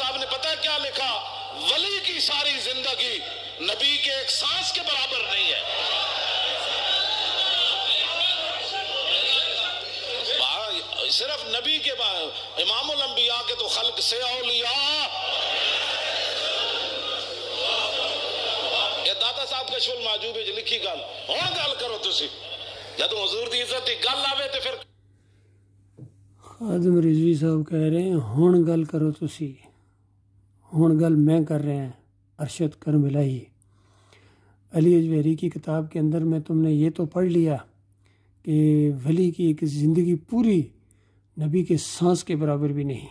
صاحب نے پتہ کیا لکھا؟ ولی کی ساری زندگی نبی کے ایک سانس کے برابر نہیں ہے۔ صرف نبی کے بعد امام الانبیاء کے تو خلق سے اولیاء۔ یہ داتا صاحب کے شل موجود ہے جو لکھی گل ہون گل کرو تسی جدو حضور دی عزت دی گل آوے تے پھر خادم رضوی صاحب کہہ رہے ہیں ہون گل کرو تسی، ہون گل میں کر رہے ہیں، ارشد کر ملائی۔ علی اجویری کی کتاب کے اندر میں تم نے یہ تو پڑھ لیا کہ ولی کی ایک زندگی پوری نبی کے سانس کے برابر بھی نہیں،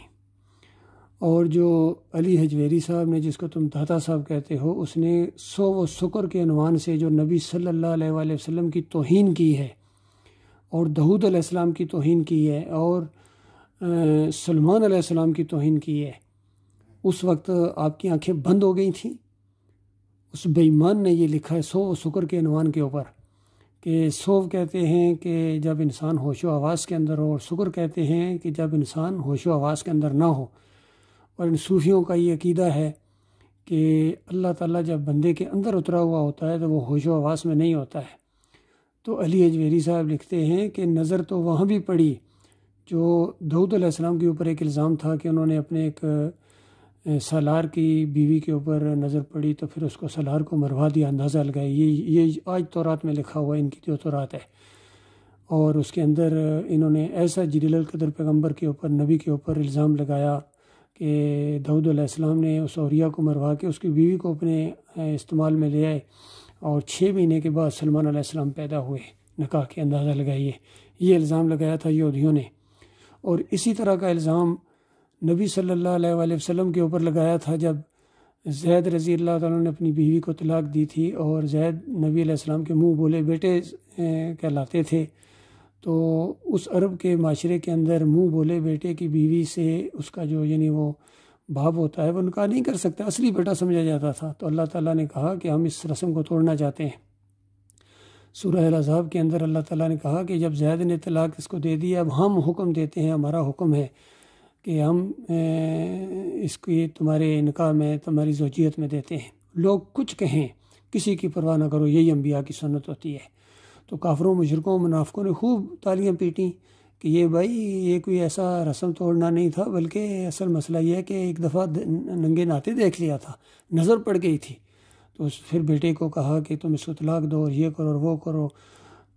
اور جو علی حجویری صاحب نے جس کو تم داتا صاحب کہتے ہو، اس نے سو و شکر کے عنوان سے جو نبی صلی اللہ علیہ وآلہ وسلم کی توہین کی ہے، اور داؤد علیہ السلام کی توہین کی ہے، اور سلمان علیہ السلام کی توہین کی ہے، اس وقت آپ کی آنکھیں بند ہو گئی تھیں۔ اس بے ایمان نے یہ لکھا ہے سو و شکر کے عنوان کے اوپر کہ سو کہتے ہیں کہ جب انسان ہوش و حواس کے اندر ہو، اور شکر کہتے ہیں کہ جب انسان ہوش و حواس کے اندر نہ ہو۔ اور ان صوفیوں کا یہ عقیدہ ہے کہ اللہ تعالیٰ جب بندے کے اندر اترا ہوا ہوتا ہے تو وہ ہوش و حواس میں نہیں ہوتا ہے۔ تو علی اجویری صاحب لکھتے ہیں کہ نظر تو وہاں بھی پڑی جو داؤد علیہ السلام کے اوپر ایک الزام تھا کہ انہوں نے اپنے ایک سالار کی بیوی کے اوپر نظر پڑی تو پھر اس کو سالار کو مروا دیا، اندازہ لگائے۔ یہ آج تورات میں لکھا ہوا ہے، ان کی جو تورات ہے، اور اس کے اندر انہوں نے ایسا جلیل القدر پیغمبر کے اوپر، نبی کے اوپر الزام لگایا کہ داؤد علیہ السلام نے اس عوریہ کو مروا کے اس کی بیوی کو اپنے استعمال میں لے آئے، اور 6 مہینے کے بعد سلمان علیہ السلام پیدا ہوئے، نکاح کے اندازہ لگائیے۔ یہ الزام لگایا تھا یہودیوں نے، اور اسی طرح کا الزام نبی صلی اللہ علیہ وآلہ وسلم کے اوپر لگایا تھا جب زید رضی اللہ تعالیٰ نے اپنی بیوی کو طلاق دی تھی، اور زید نبی علیہ السلام کے منہ بولے بیٹے کہلاتے تھے۔ تو اس عرب کے معاشرے کے اندر منہ بولے بیٹے کی بیوی سے اس کا جو یعنی وہ باپ ہوتا ہے وہ نکاح نہیں کر سکتا، اصلی بیٹا سمجھا جاتا تھا۔ تو اللہ تعالیٰ نے کہا کہ ہم اس رسم کو توڑنا چاہتے ہیں۔ سورہ الاحزاب کے اندر اللہ تعالیٰ نے کہا کہ جب زید نے طلاق اس کو دے دی، اب ہم حکم دیتے ہیں، ہمارا حکم ہے کہ ہم اس کی تمہارے نکاح میں، تمہاری زوجیت میں دیتے ہیں۔ لوگ کچھ کہیں، کسی کی پرواہ نہ کرو، یہی انبیاء کی سنت ہوتی ہے۔ تو کافروں، مشرکوں، منافقوں نے خوب تالیاں پیٹیں کہ یہ بھائی یہ کوئی ایسا رسم توڑنا نہیں تھا، بلکہ اصل مسئلہ یہ ہے کہ ایک دفعہ ننگے ناتے دیکھ لیا تھا، نظر پڑ گئی تھی، تو پھر بیٹے کو کہا کہ تم اس کو طلاق دو اور یہ کرو اور وہ کرو۔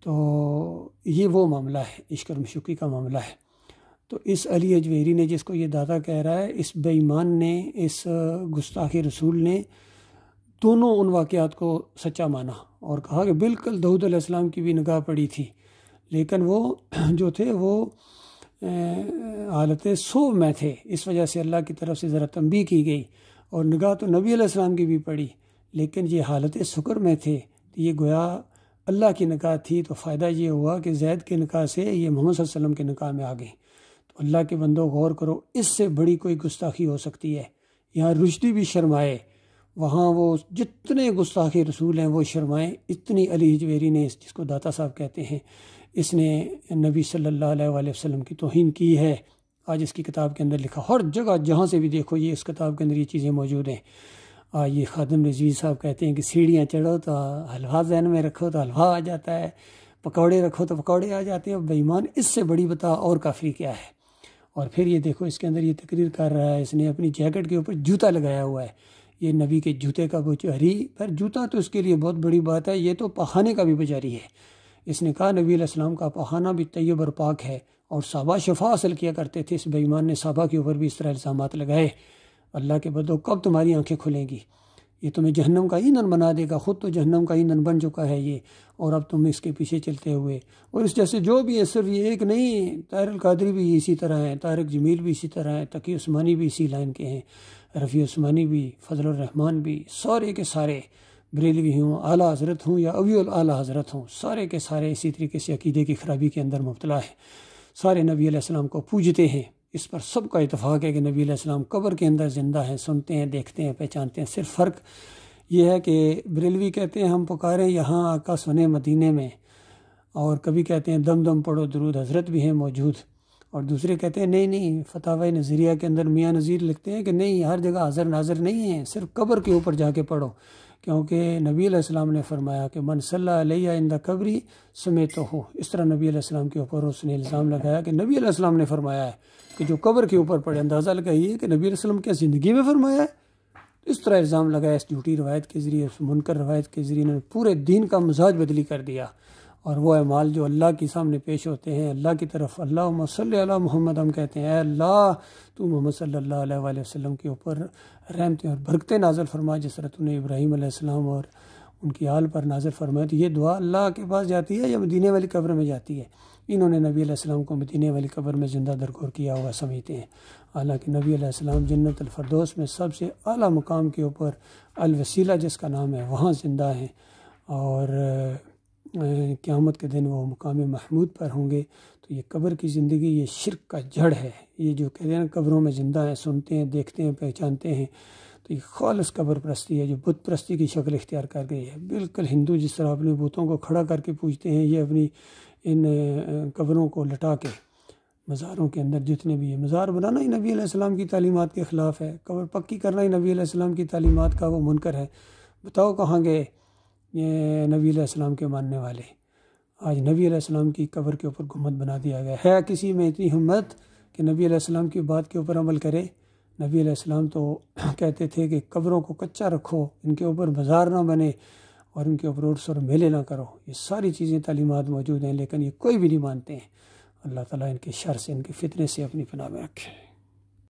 تو یہ وہ معاملہ ہے، عشق اور مشوقی کا معاملہ ہے۔ تو اس علی اجویری نے جس کو یہ دادا کہہ رہا ہے، اس بے ایمان نے، اس گستاخ رسول نے دونوں ان واقعات کو سچا مانا اور کہا کہ بالکل داؤد علیہ السلام کی بھی نگاہ پڑی تھی، لیکن وہ جو تھے وہ حالت سو میں تھے، اس وجہ سے اللہ کی طرف سے ذرا تنبیہ کی گئی، اور نگاہ تو نبی علیہ السلام کی بھی پڑی، لیکن یہ حالت شکر میں تھے، تو یہ گویا اللہ کی نکاح تھی۔ تو فائدہ یہ ہوا کہ زید کے نکاح سے یہ محمد صلی اللہ علیہ وسلم کے نکاح میں آ گئیں۔ تو اللہ کے بندوں غور کرو، اس سے بڑی کوئی گستاخی ہو سکتی ہے؟ یہاں رشدی بھی شرمائے، وہاں وہ جتنے گستاخ رسول ہیں وہ شرمائے، اتنی علی اجویری نے، جس کو داتا صاحب کہتے ہیں، اس نے نبی صلی اللہ علیہ وآلہ وسلم کی توہین کی ہے۔ آج اس کی کتاب کے اندر لکھا، ہر جگہ جہاں سے بھی دیکھو یہ اس کتاب کے اندر یہ چیزیں موجود ہیں۔ یہ خادم رضوی صاحب کہتے ہیں کہ سیڑھیاں چڑھو تو حلوہ ذہن میں رکھو تو حلوہ آ جاتا ہے، پکوڑے رکھو تو پکوڑے آ جاتے ہیں۔ بے ایمان، اس سے بڑی بتا اور کافری کیا ہے؟ اور پھر یہ دیکھو اس کے اندر یہ تقریر کر رہا ہے، اس نے اپنی جیکٹ کے اوپر جوتا لگایا ہوا ہے، یہ نبی کے جوتے کا بچاری، پر جوتا تو اس کے لیے بہت بڑی بات ہے، یہ تو پخانے کا بھی بچاری ہے۔ اس نے کہا نبی علیہ السلام کا پخانہ بھی طیب اور پاک ہے، اور صحابہ شفا حاصل کیا کرتے تھے۔ اس بے ایمان نے صحابہ کے اوپر بھی اس طرح الزامات لگائے۔ اللہ کے بدو، کب تمہاری آنکھیں کھلیں گی؟ یہ تمہیں جہنم کا ایندھن بنا دے گا، خود تو جہنم کا ایندھن بن چکا ہے یہ، اور اب تم اس کے پیچھے چلتے ہوئے، اور اس جیسے جو بھی ہے، صرف یہ ایک نہیں، طاہر القادری بھی اسی طرح ہیں، طارق جمیل بھی اسی طرح ہیں، تقی عثمانی بھی اسی لائن کے ہیں، رفیع عثمانی بھی، فضل الرحمان بھی، سارے کے سارے، بریلوی ہوں، اعلیٰ حضرت ہوں یا اوی الاعلیٰ حضرت ہوں، سارے کے سارے اسی طریقے سے عقیدے کی خرابی کے اندر مبتلا ہیں۔ سارے نبی علیہ السلام کو پوجتے ہیں، اس پر سب کا اتفاق ہے کہ نبی علیہ السلام قبر کے اندر زندہ ہیں، سنتے ہیں، دیکھتے ہیں، پہچانتے ہیں۔ صرف فرق یہ ہے کہ بریلوی کہتے ہیں ہم پکاریں یہاں آقا سنے مدینے میں، اور کبھی کہتے ہیں دم دم پڑھو درود، حضرت بھی ہیں موجود، اور دوسرے کہتے ہیں نہیں فتاوی نظریہ کے اندر میاں نذیر لکھتے ہیں کہ نہیں، ہر جگہ حاضر ناظر نہیں ہیں، صرف قبر کے اوپر جا کے پڑھو، کیونکہ نبی علیہ السلام نے فرمایا کہ من صلی علیہ عند قبری سمیتہ ہو۔ اس طرح نبی علیہ السلام کے اوپر اس نے الزام لگایا کہ نبی علیہ السلام نے فرمایا ہے کہ جو قبر کے اوپر پڑھے۔ اندازہ لگائیے کہ نبی علیہ السلام کیا زندگی میں فرمایا ہے؟ اس طرح الزام لگایا اس جھوٹی روایت کے ذریعے، اس منکر روایت کے ذریعے، انہوں نے پورے دین کا مزاج بدلی کر دیا۔ اور وہ اعمال جو اللہ کے سامنے پیش ہوتے ہیں، اللہ کی طرف اللہم صلی علی محمد ہم کہتے ہیں، اے اللہ تو محمد صلی اللہ علیہ وآلہ وسلم کے اوپر رحمتیں اور برکتیں نازل فرما، جس طرح تو نے ابراہیم علیہ السلام اور ان کی آل پر نازل فرمایا۔ تو یہ دعا اللہ کے پاس جاتی ہے یا مدینے والی قبر میں جاتی ہے؟ انہوں نے نبی علیہ السلام کو مدینے والی قبر میں زندہ درگور کیا ہوا سمجھتے ہیں، حالانکہ نبی علیہ السلام جنت الفردوس میں سب سے اعلیٰ مقام کے اوپر الوسیلہ جس کا نام ہے وہاں زندہ ہیں، اور قیامت کے دن وہ مقام محمود پر ہوں گے۔ تو یہ قبر کی زندگی یہ شرک کا جڑ ہے۔ یہ جو کہتے ہیں قبروں میں زندہ ہیں، سنتے ہیں، دیکھتے ہیں، پہچانتے ہیں، تو یہ خالص قبر پرستی ہے جو بت پرستی کی شکل اختیار کر گئی ہے۔ بالکل ہندو جس طرح اپنے بتوں کو کھڑا کر کے پوجتے ہیں، یہ اپنی ان قبروں کو لٹا کے مزاروں کے اندر جتنے بھی ہے، مزار بنانا ہی نبی علیہ السلام کی تعلیمات کے خلاف ہے، قبر پکی کرنا ہی نبی علیہ السلام کی تعلیمات کا وہ منکر ہے۔ بتاؤ کہاں گئے یہ نبی علیہ السلام کے ماننے والے؟ آج نبی علیہ السلام کی قبر کے اوپر گنبد بنا دیا گیا ہے۔ کسی میں اتنی ہمت کہ نبی علیہ السلام کی بات کے اوپر عمل کرے؟ نبی علیہ السلام تو کہتے تھے کہ قبروں کو کچا رکھو، ان کے اوپر بازار نہ بنے اور ان کے اوپر عرس اور میلے نہ کرو۔ یہ ساری چیزیں تعلیمات موجود ہیں، لیکن یہ کوئی بھی نہیں مانتے ہیں۔ اللہ تعالیٰ ان کے شر سے، ان کے فتنے سے اپنی پناہ میں رکھے۔